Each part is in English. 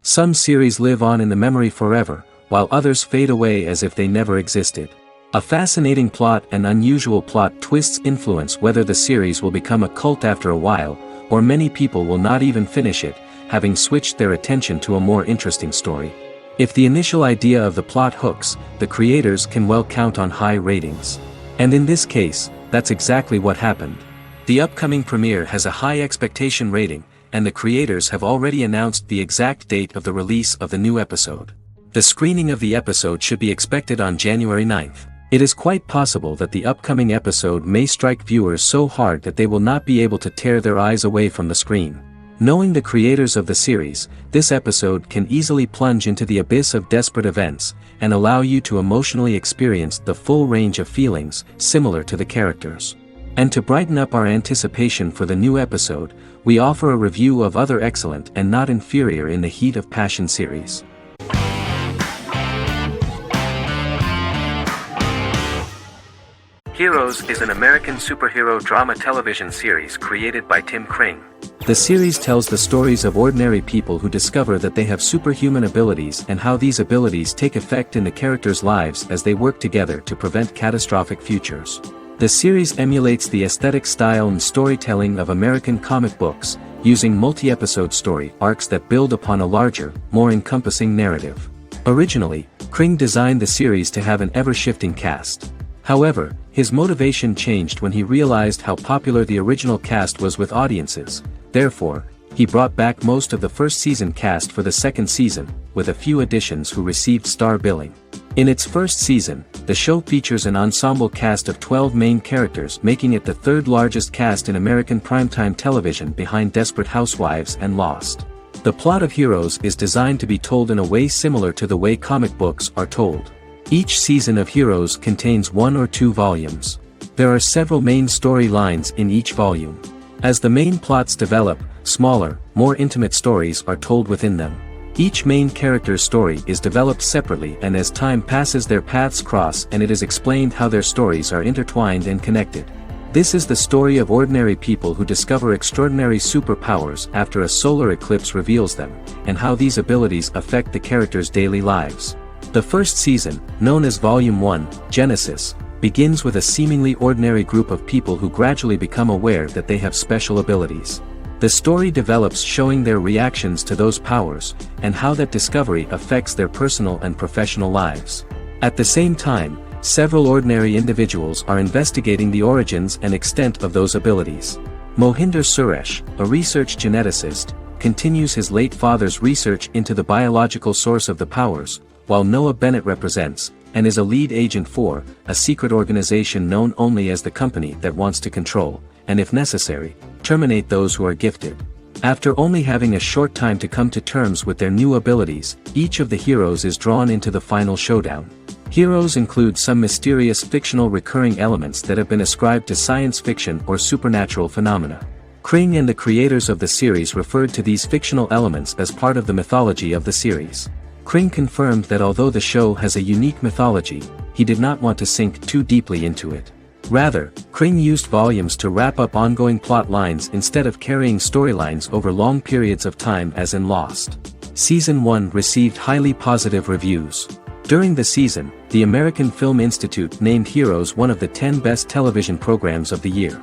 Some series live on in the memory forever, while others fade away as if they never existed. A fascinating plot and unusual plot twists influence whether the series will become a cult after a while, or many people will not even finish it, having switched their attention to a more interesting story. If the initial idea of the plot hooks, the creators can well count on high ratings. And in this case, that's exactly what happened. The upcoming premiere has a high expectation rating, and the creators have already announced the exact date of the release of the new episode. The screening of the episode should be expected on January 9th. It is quite possible that the upcoming episode may strike viewers so hard that they will not be able to tear their eyes away from the screen. Knowing the creators of the series, this episode can easily plunge into the abyss of desperate events, and allow you to emotionally experience the full range of feelings, similar to the characters. And to brighten up our anticipation for the new episode, we offer a review of other excellent and not inferior in the Heat of Passion series. Heroes is an American superhero drama television series created by Tim Kring. The series tells the stories of ordinary people who discover that they have superhuman abilities and how these abilities take effect in the characters' lives as they work together to prevent catastrophic futures. The series emulates the aesthetic style and storytelling of American comic books, using multi-episode story arcs that build upon a larger, more encompassing narrative. Originally, Kring designed the series to have an ever-shifting cast. However, his motivation changed when he realized how popular the original cast was with audiences. Therefore, he brought back most of the first season cast for the second season, with a few additions who received star billing. In its first season, the show features an ensemble cast of 12 main characters, making it the third largest cast in American primetime television behind Desperate Housewives and Lost. The plot of Heroes is designed to be told in a way similar to the way comic books are told. Each season of Heroes contains 1 or 2 volumes. There are several main storylines in each volume. As the main plots develop, smaller, more intimate stories are told within them. Each main character's story is developed separately, and as time passes their paths cross and it is explained how their stories are intertwined and connected. This is the story of ordinary people who discover extraordinary superpowers after a solar eclipse reveals them, and how these abilities affect the characters' daily lives. The first season, known as Volume 1, Genesis, begins with a seemingly ordinary group of people who gradually become aware that they have special abilities. The story develops showing their reactions to those powers, and how that discovery affects their personal and professional lives. At the same time, several ordinary individuals are investigating the origins and extent of those abilities. Mohinder Suresh, a research geneticist, continues his late father's research into the biological source of the powers, while Noah Bennett represents, and is a lead agent for, a secret organization known only as the Company that wants to control, and if necessary, terminate those who are gifted. After only having a short time to come to terms with their new abilities, each of the heroes is drawn into the final showdown. Heroes include some mysterious fictional recurring elements that have been ascribed to science fiction or supernatural phenomena. Kring and the creators of the series referred to these fictional elements as part of the mythology of the series. Kring confirmed that although the show has a unique mythology, he did not want to sink too deeply into it. Rather, Kring used volumes to wrap up ongoing plot lines instead of carrying storylines over long periods of time as in Lost. Season 1 received highly positive reviews. During the season, the American Film Institute named Heroes one of the 10 best television programs of the year.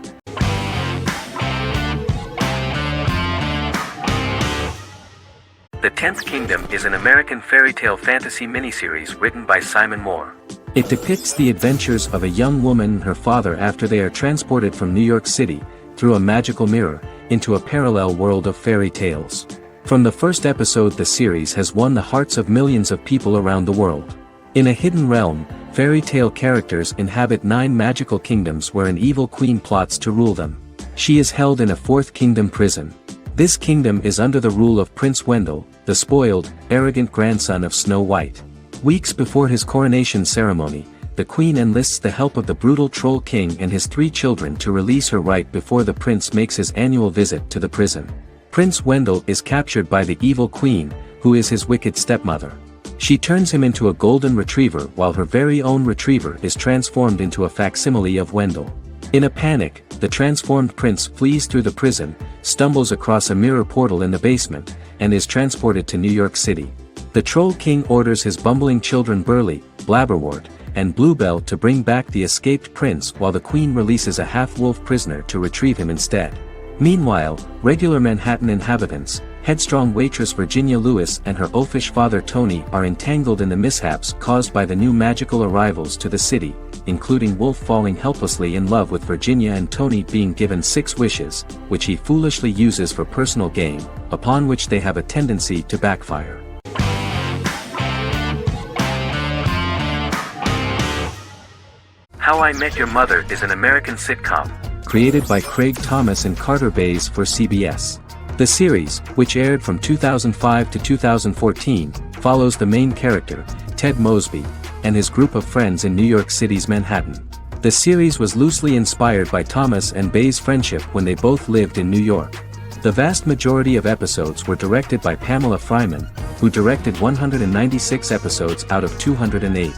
The 10th Kingdom is an American fairy tale fantasy miniseries written by Simon Moore. It depicts the adventures of a young woman and her father after they are transported from New York City, through a magical mirror, into a parallel world of fairy tales. From the first episode, the series has won the hearts of millions of people around the world. In a hidden realm, fairy tale characters inhabit 9 magical kingdoms where an evil queen plots to rule them. She is held in a 4th kingdom prison. This kingdom is under the rule of Prince Wendell, the spoiled, arrogant grandson of Snow White. Weeks before his coronation ceremony, the queen enlists the help of the brutal Troll King and his 3 children to release her right before the prince makes his annual visit to the prison. Prince Wendell is captured by the evil queen, who is his wicked stepmother. She turns him into a golden retriever while her very own retriever is transformed into a facsimile of Wendell. In a panic, the transformed prince flees through the prison, stumbles across a mirror portal in the basement, and is transported to New York City. The Troll King orders his bumbling children Burly, Blabberwort, and Bluebell to bring back the escaped prince while the Queen releases a half-wolf prisoner to retrieve him instead. Meanwhile, regular Manhattan inhabitants, headstrong waitress Virginia Lewis and her oafish father Tony are entangled in the mishaps caused by the new magical arrivals to the city, including Wolf falling helplessly in love with Virginia and Tony being given 6 wishes, which he foolishly uses for personal gain, upon which they have a tendency to backfire. How I Met Your Mother is an American sitcom. Created by Craig Thomas and Carter Bays for CBS. The series, which aired from 2005 to 2014, follows the main character, Ted Mosby, and his group of friends in New York City's Manhattan. The series was loosely inspired by Thomas and Bays' friendship when they both lived in New York. The vast majority of episodes were directed by Pamela Fryman, who directed 196 episodes out of 208.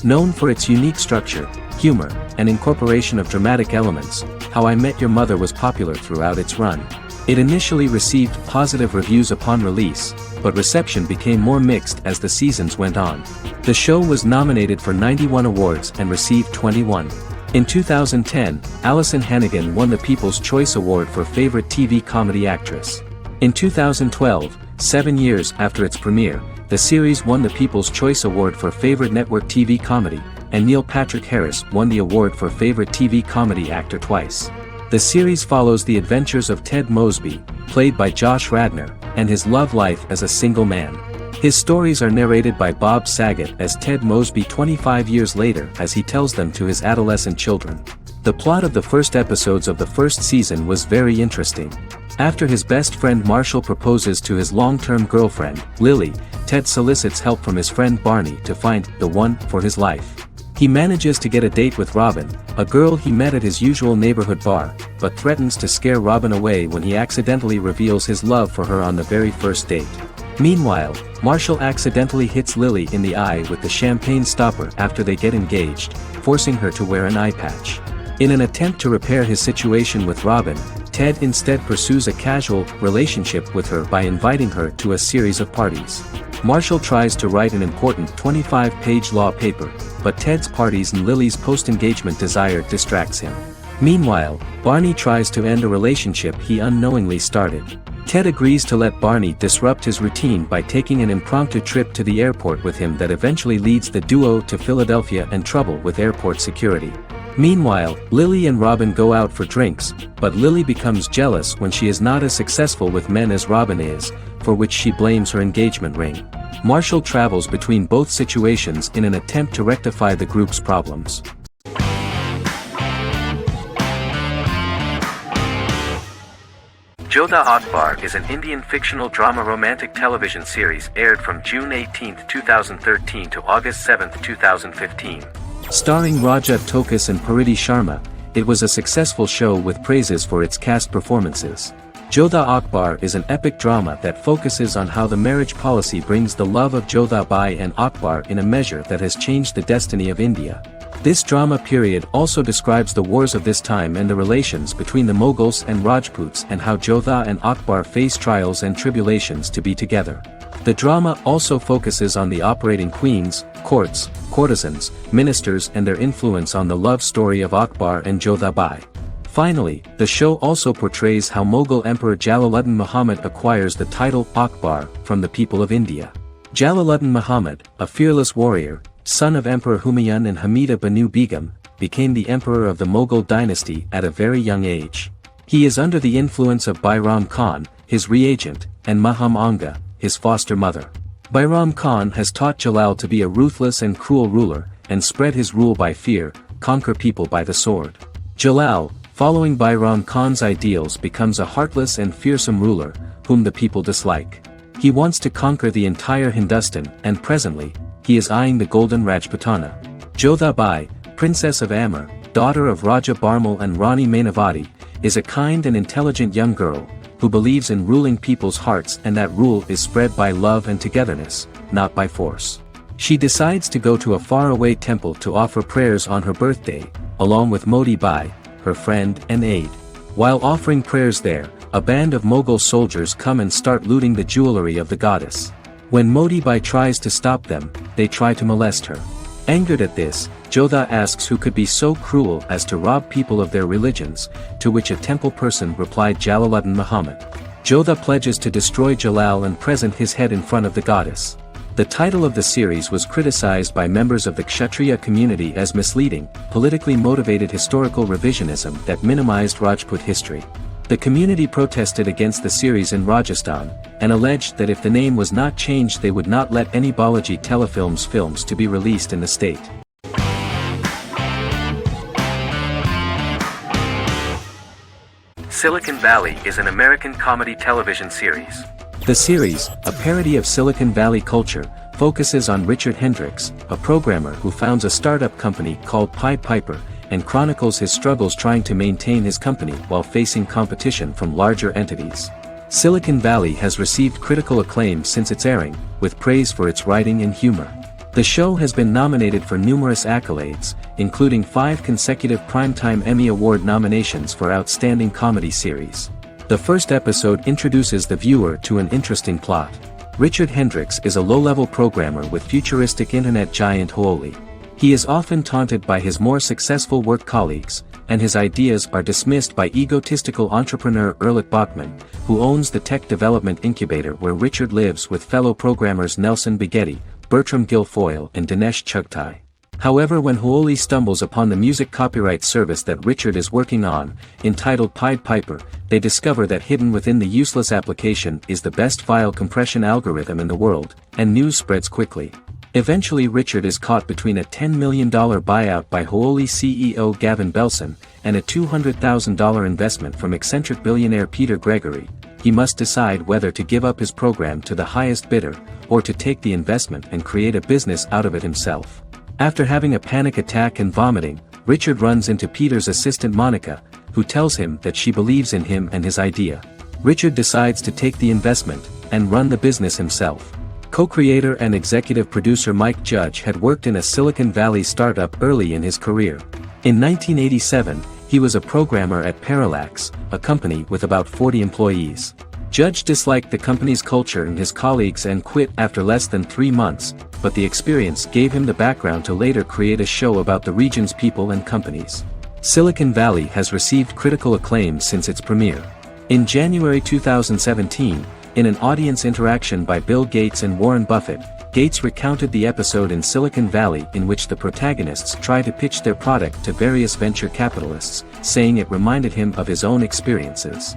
Known for its unique structure, humor, and incorporation of dramatic elements, How I Met Your Mother was popular throughout its run. It initially received positive reviews upon release, but reception became more mixed as the seasons went on. The show was nominated for 91 awards and received 21. In 2010, Allison Hannigan won the People's Choice Award for Favorite TV Comedy Actress. In 2012, 7 years after its premiere, the series won the People's Choice Award for Favorite Network TV Comedy, and Neil Patrick Harris won the award for Favorite TV Comedy Actor twice. The series follows the adventures of Ted Mosby, played by Josh Radnor, and his love life as a single man. His stories are narrated by Bob Saget as Ted Mosby 25 years later as he tells them to his adolescent children. The plot of the first episodes of the first season was very interesting. After his best friend Marshall proposes to his long-term girlfriend, Lily, Ted solicits help from his friend Barney to find the one for his life. He manages to get a date with Robin, a girl he met at his usual neighborhood bar, but threatens to scare Robin away when he accidentally reveals his love for her on the very first date. Meanwhile, Marshall accidentally hits Lily in the eye with the champagne stopper after they get engaged, forcing her to wear an eye patch. In an attempt to repair his situation with Robin, Ted instead pursues a casual relationship with her by inviting her to a series of parties. Marshall tries to write an important 25-page law paper, but Ted's parties and Lily's post-engagement desire distracts him. Meanwhile, Barney tries to end a relationship he unknowingly started. Ted agrees to let Barney disrupt his routine by taking an impromptu trip to the airport with him that eventually leads the duo to Philadelphia and trouble with airport security. Meanwhile, Lily and Robin go out for drinks, but Lily becomes jealous when she is not as successful with men as Robin is, for which she blames her engagement ring. Marshall travels between both situations in an attempt to rectify the group's problems. Jodha Akbar is an Indian fictional drama romantic television series aired from June 18, 2013 to August 7, 2015. Starring Raja Tokas and Pariti Sharma, it was a successful show with praises for its cast performances. Jodha Akbar is an epic drama that focuses on how the marriage policy brings the love of Jodha Bai and Akbar in a measure that has changed the destiny of India. This drama period also describes the wars of this time and the relations between the Mughals and Rajputs and how Jodha and Akbar face trials and tribulations to be together. The drama also focuses on the operating queens, courts, courtesans, ministers and their influence on the love story of Akbar and Jodha Bai. Finally, the show also portrays how Mughal Emperor Jalaluddin Muhammad acquires the title Akbar from the people of India. Jalaluddin Muhammad, a fearless warrior, son of Emperor Humayun and Hamida Banu Begum, became the emperor of the Mughal dynasty at a very young age. He is under the influence of Bairam Khan, his reagent, and Maham Anga, his foster mother. Bairam Khan has taught Jalal to be a ruthless and cruel ruler, and spread his rule by fear, conquer people by the sword. Jalal, following Bairam Khan's ideals, becomes a heartless and fearsome ruler, whom the people dislike. He wants to conquer the entire Hindustan, and presently, he is eyeing the golden Rajputana. Jodha Bai, princess of Amber, daughter of Raja Barmal and Rani Mainavati, is a kind and intelligent young girl, who believes in ruling people's hearts and that rule is spread by love and togetherness, not by force. She decides to go to a faraway temple to offer prayers on her birthday, along with Modi Bai, her friend and aide. While offering prayers there, a band of Mughal soldiers come and start looting the jewelry of the goddess. When Modibai tries to stop them, they try to molest her. Angered at this, Jodha asks who could be so cruel as to rob people of their religions, to which a temple person replied Jalaluddin Muhammad. Jodha pledges to destroy Jalal and present his head in front of the goddess. The title of the series was criticized by members of the Kshatriya community as misleading, politically motivated historical revisionism that minimized Rajput history. The community protested against the series in Rajasthan, and alleged that if the name was not changed they would not let any Balaji Telefilms films to be released in the state. Silicon Valley is an American comedy television series. The series, a parody of Silicon Valley culture, focuses on Richard Hendricks, a programmer who founds a startup company called Pied Piper, and chronicles his struggles trying to maintain his company while facing competition from larger entities. Silicon Valley has received critical acclaim since its airing, with praise for its writing and humor. The show has been nominated for numerous accolades, including 5 consecutive Primetime Emmy Award nominations for Outstanding Comedy Series. The first episode introduces the viewer to an interesting plot. Richard Hendricks is a low-level programmer with futuristic internet giant Huawei. He is often taunted by his more successful work colleagues, and his ideas are dismissed by egotistical entrepreneur Erlich Bachman, who owns the tech development incubator where Richard lives with fellow programmers Nelson Bighetti, Bertram Guilfoyle and Dinesh Chugtai. However, when Huawei stumbles upon the music copyright service that Richard is working on, entitled Pied Piper, they discover that hidden within the useless application is the best file compression algorithm in the world, and news spreads quickly. Eventually Richard is caught between a $10 million buyout by Huawei CEO Gavin Belson, and a $200,000 investment from eccentric billionaire Peter Gregory. He must decide whether to give up his program to the highest bidder, or to take the investment and create a business out of it himself. After having a panic attack and vomiting, Richard runs into Peter's assistant Monica, who tells him that she believes in him and his idea. Richard decides to take the investment, and run the business himself. Co-creator and executive producer Mike Judge had worked in a Silicon Valley startup early in his career. In 1987, he was a programmer at Parallax, a company with about 40 employees. Judge disliked the company's culture and his colleagues and quit after less than 3 months, but the experience gave him the background to later create a show about the region's people and companies. Silicon Valley has received critical acclaim since its premiere. In January 2017, in an audience interaction by Bill Gates and Warren Buffett, Gates recounted the episode in Silicon Valley in which the protagonists try to pitch their product to various venture capitalists, saying it reminded him of his own experiences.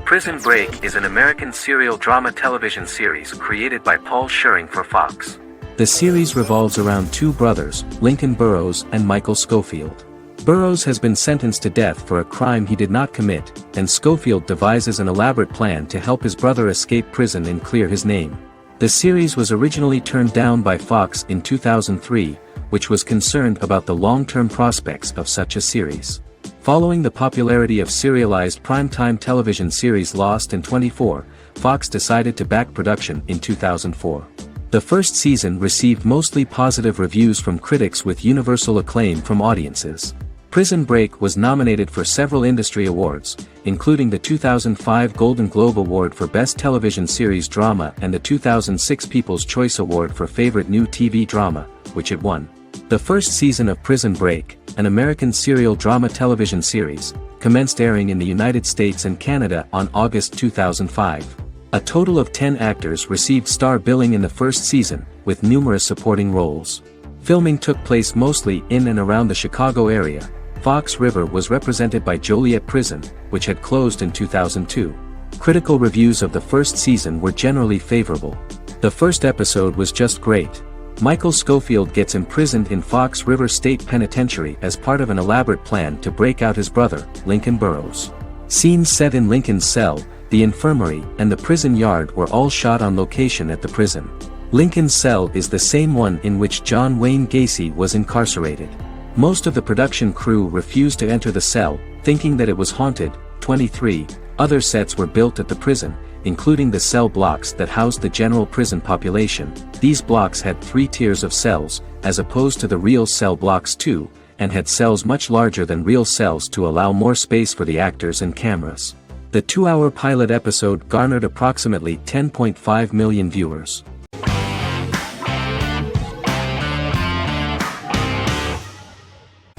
Prison Break is an American serial drama television series created by Paul Scheuring for Fox. The series revolves around 2 brothers, Lincoln Burrows and Michael Schofield. Burrows has been sentenced to death for a crime he did not commit, and Schofield devises an elaborate plan to help his brother escape prison and clear his name. The series was originally turned down by Fox in 2003, which was concerned about the long-term prospects of such a series. Following the popularity of serialized primetime television series Lost and 24, Fox decided to back production in 2004. The first season received mostly positive reviews from critics with universal acclaim from audiences. Prison Break was nominated for several industry awards, including the 2005 Golden Globe Award for Best Television Series Drama and the 2006 People's Choice Award for Favorite New TV Drama, which it won. The first season of Prison Break, an American serial drama television series, commenced airing in the United States and Canada on August 2005. A total of 10 actors received star billing in the first season, with numerous supporting roles. Filming took place mostly in and around the Chicago area. Fox River was represented by Joliet Prison, which had closed in 2002. Critical reviews of the first season were generally favorable. The first episode was just great. Michael Schofield gets imprisoned in Fox River State Penitentiary as part of an elaborate plan to break out his brother, Lincoln Burrows. Scenes set in Lincoln's cell, the infirmary, and the prison yard were all shot on location at the prison. Lincoln's cell is the same one in which John Wayne Gacy was incarcerated. Most of the production crew refused to enter the cell, thinking that it was haunted. 23 other sets were built at the prison, including the cell blocks that housed the general prison population. These blocks had 3 tiers of cells, as opposed to the real cell blocks 2, and had cells much larger than real cells to allow more space for the actors and cameras. The 2-hour pilot episode garnered approximately 10.5 million viewers.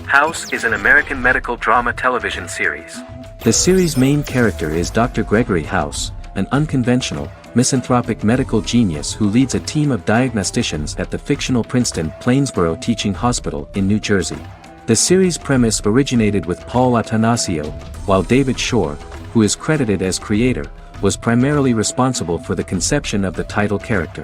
House is an American medical drama television series. The series' main character is Dr. Gregory House, an unconventional, misanthropic medical genius who leads a team of diagnosticians at the fictional Princeton Plainsboro Teaching Hospital in New Jersey. The series' premise originated with Paul Attanasio, while David Shore, who is credited as creator, was primarily responsible for the conception of the title character.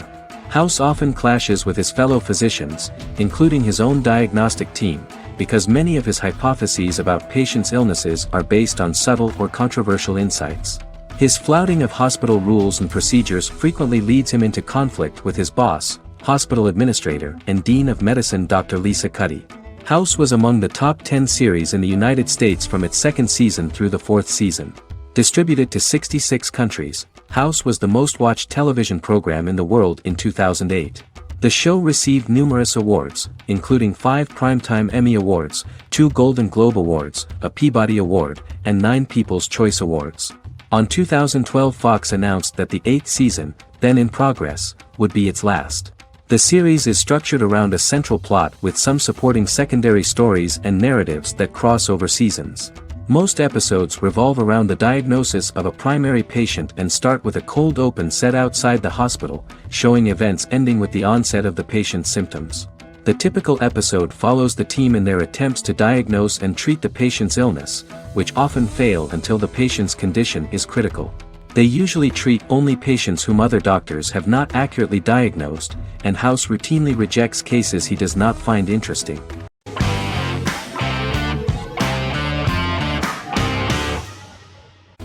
House often clashes with his fellow physicians, including his own diagnostic team, because many of his hypotheses about patients' illnesses are based on subtle or controversial insights. His flouting of hospital rules and procedures frequently leads him into conflict with his boss, hospital administrator and dean of medicine Dr. Lisa Cuddy. House was among the top 10 series in the United States from its second season through the fourth season. Distributed to 66 countries, House was the most-watched television program in the world in 2008. The show received numerous awards, including 5 Primetime Emmy Awards, 2 Golden Globe Awards, a Peabody Award, and 9 People's Choice Awards. On 2012, Fox announced that the 8th season, then in progress, would be its last. The series is structured around a central plot with some supporting secondary stories and narratives that cross over seasons. Most episodes revolve around the diagnosis of a primary patient and start with a cold open set outside the hospital, showing events ending with the onset of the patient's symptoms. The typical episode follows the team in their attempts to diagnose and treat the patient's illness, which often fail until the patient's condition is critical. They usually treat only patients whom other doctors have not accurately diagnosed, and House routinely rejects cases he does not find interesting.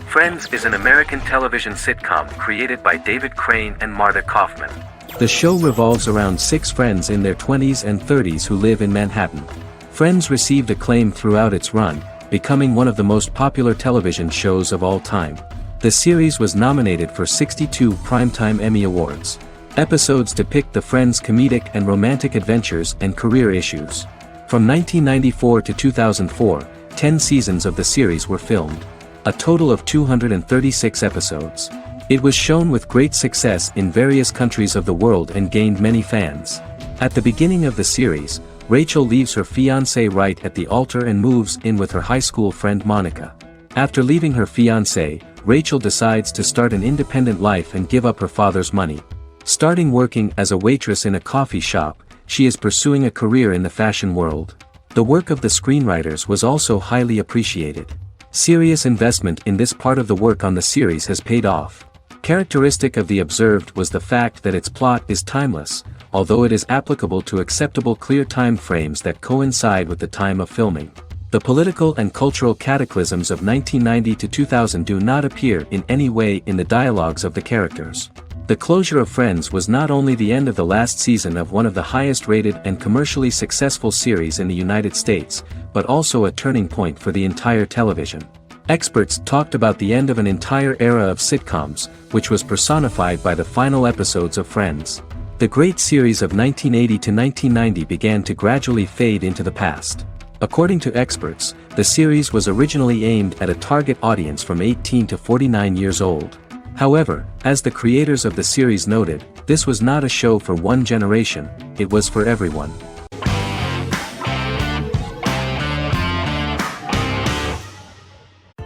Friends is an American television sitcom created by David Crane and Martha Kaufman. The show revolves around 6 friends in their 20s and 30s who live in Manhattan. Friends received acclaim throughout its run, becoming one of the most popular television shows of all time. The series was nominated for 62 Primetime Emmy Awards. Episodes depict the friends' comedic and romantic adventures and career issues. From 1994 to 2004, 10 seasons of the series were filmed. A total of 236 episodes. It was shown with great success in various countries of the world and gained many fans. At the beginning of the series, Rachel leaves her fiancé right at the altar and moves in with her high school friend Monica. After leaving her fiancé, Rachel decides to start an independent life and give up her father's money. Starting working as a waitress in a coffee shop, she is pursuing a career in the fashion world. The work of the screenwriters was also highly appreciated. Serious investment in this part of the work on the series has paid off. Characteristic of The Observed was the fact that its plot is timeless, although it is applicable to acceptable clear time frames that coincide with the time of filming. The political and cultural cataclysms of 1990 to 2000 do not appear in any way in the dialogues of the characters. The closure of Friends was not only the end of the last season of one of the highest-rated and commercially successful series in the United States, but also a turning point for the entire television. Experts talked about the end of an entire era of sitcoms, which was personified by the final episodes of Friends. The great series of 1980 to 1990 began to gradually fade into the past. According to experts, the series was originally aimed at a target audience from 18 to 49 years old. However, as the creators of the series noted, this was not a show for one generation, it was for everyone.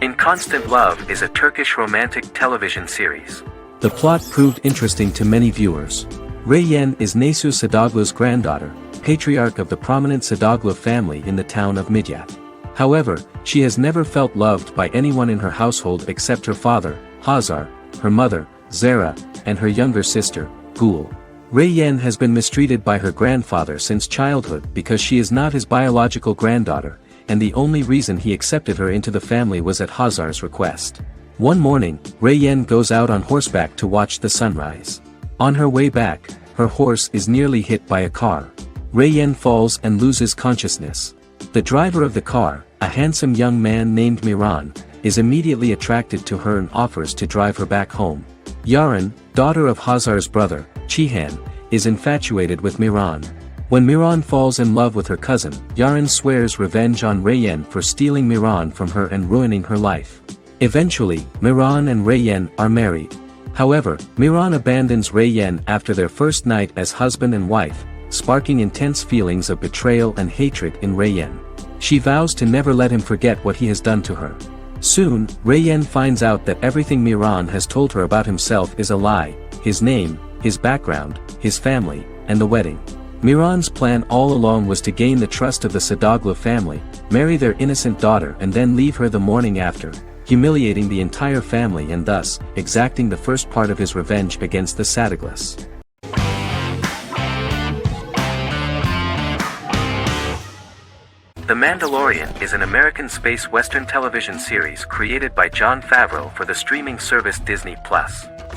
In Constant Love is a Turkish romantic television series. The plot proved interesting to many viewers. Reyyen is Nesu Sadoglu's granddaughter, patriarch of the prominent Sadoglu family in the town of Midyat. However, she has never felt loved by anyone in her household except her father, Hazar, her mother, Zara, and her younger sister, Gül. Reyyen has been mistreated by her grandfather since childhood because she is not his biological granddaughter, and the only reason he accepted her into the family was at Hazar's request. One morning, Reyyen goes out on horseback to watch the sunrise. On her way back, her horse is nearly hit by a car. Reyyen falls and loses consciousness. The driver of the car, a handsome young man named Miran, is immediately attracted to her and offers to drive her back home. Yaren, daughter of Hazar's brother, Cihan, is infatuated with Miran. When Miran falls in love with her cousin, Yaren swears revenge on Rayyan for stealing Miran from her and ruining her life. Eventually, Miran and Rayyan are married. However, Miran abandons Rayyan after their first night as husband and wife, sparking intense feelings of betrayal and hatred in Rayyan. She vows to never let him forget what he has done to her. Soon, Rayyan finds out that everything Miran has told her about himself is a lie: his name, his background, his family, and the wedding. Miran's plan all along was to gain the trust of the Sadoglu family, marry their innocent daughter and then leave her the morning after, humiliating the entire family and thus, exacting the first part of his revenge against the Sadoglas. The Mandalorian is an American space western television series created by Jon Favreau for the streaming service Disney+.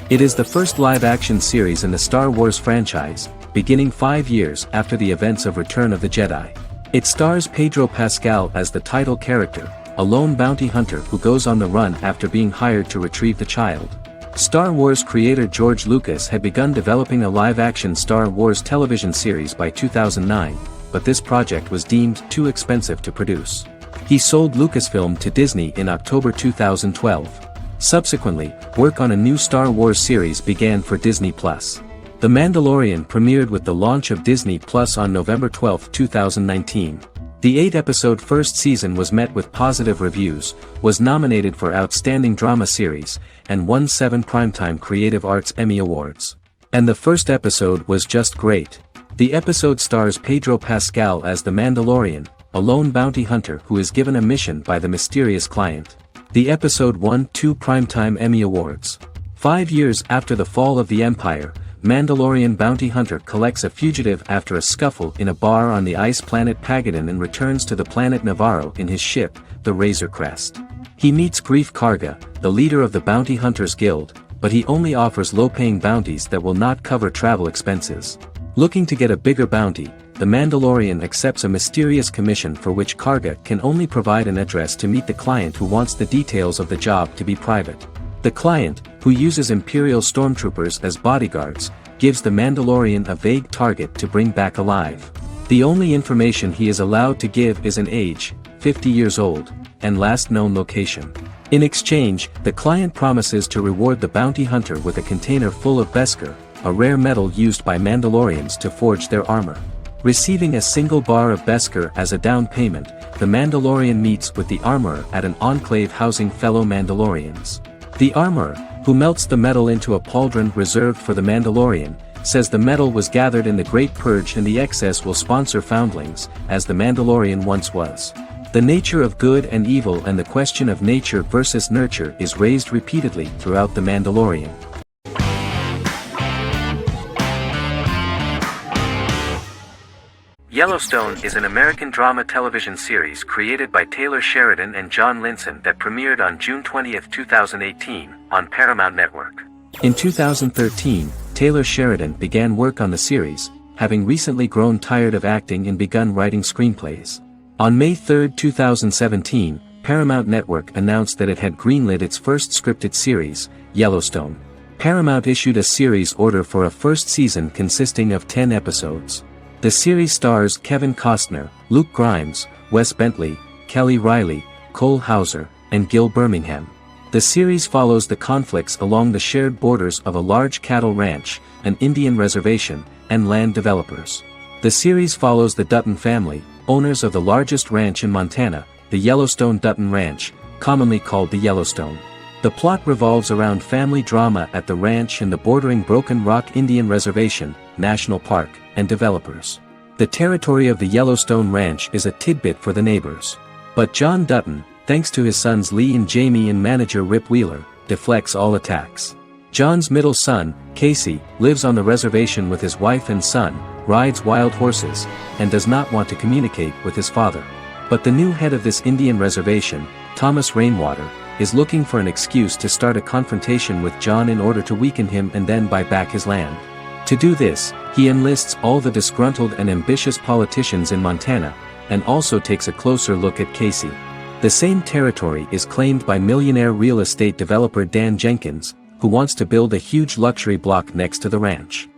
It is the first live-action series in the Star Wars franchise, beginning 5 years after the events of Return of the Jedi. It stars Pedro Pascal as the title character, a lone bounty hunter who goes on the run after being hired to retrieve the child. Star Wars creator George Lucas had begun developing a live-action Star Wars television series by 2009, but this project was deemed too expensive to produce. He sold Lucasfilm to Disney in October 2012. Subsequently, work on a new Star Wars series began for Disney+. The Mandalorian premiered with the launch of Disney+ on November 12, 2019. The 8-episode first season was met with positive reviews, was nominated for Outstanding Drama Series, and won 7 Primetime Creative Arts Emmy Awards. And the first episode was just great. The episode stars Pedro Pascal as the Mandalorian, a lone bounty hunter who is given a mission by the mysterious client. The episode won 2 Primetime Emmy Awards. 5 years after the fall of the Empire, Mandalorian bounty hunter collects a fugitive after a scuffle in a bar on the ice planet Pagadan and returns to the planet Navarro in his ship, the Razor Crest. He meets Grief Karga, the leader of the Bounty Hunters Guild, but he only offers low-paying bounties that will not cover travel expenses. Looking to get a bigger bounty, the Mandalorian accepts a mysterious commission for which Karga can only provide an address to meet the client who wants the details of the job to be private. The client, who uses Imperial stormtroopers as bodyguards, gives the Mandalorian a vague target to bring back alive. The only information he is allowed to give is an age, 50 years old, and last known location. In exchange, the client promises to reward the bounty hunter with a container full of Beskar, a rare metal used by Mandalorians to forge their armor. Receiving a single bar of Beskar as a down payment, the Mandalorian meets with the armorer at an enclave housing fellow Mandalorians. The armorer, who melts the metal into a pauldron reserved for the Mandalorian, says the metal was gathered in the Great Purge and the excess will sponsor foundlings, as the Mandalorian once was. The nature of good and evil and the question of nature versus nurture is raised repeatedly throughout the Mandalorian. Yellowstone is an American drama television series created by Taylor Sheridan and John Linson that premiered on June 20, 2018, on Paramount Network. In 2013, Taylor Sheridan began work on the series, having recently grown tired of acting and begun writing screenplays. On May 3, 2017, Paramount Network announced that it had greenlit its first scripted series, Yellowstone. Paramount issued a series order for a first season consisting of 10 episodes. The series stars Kevin Costner, Luke Grimes, Wes Bentley, Kelly Riley, Cole Hauser, and Gil Birmingham. The series follows the conflicts along the shared borders of a large cattle ranch, an Indian reservation, and land developers. The series follows the Dutton family, owners of the largest ranch in Montana, the Yellowstone Dutton Ranch, commonly called the Yellowstone. The plot revolves around family drama at the ranch and the bordering Broken Rock Indian Reservation, National Park, and developers. The territory of the Yellowstone Ranch is a tidbit for the neighbors. But John Dutton, thanks to his sons Lee and Jamie and manager Rip Wheeler, deflects all attacks. John's middle son, Casey, lives on the reservation with his wife and son, rides wild horses, and does not want to communicate with his father. But the new head of this Indian reservation, Thomas Rainwater, is looking for an excuse to start a confrontation with John in order to weaken him and then buy back his land. To do this, he enlists all the disgruntled and ambitious politicians in Montana, and also takes a closer look at Casey. The same territory is claimed by millionaire real estate developer Dan Jenkins, who wants to build a huge luxury block next to the ranch.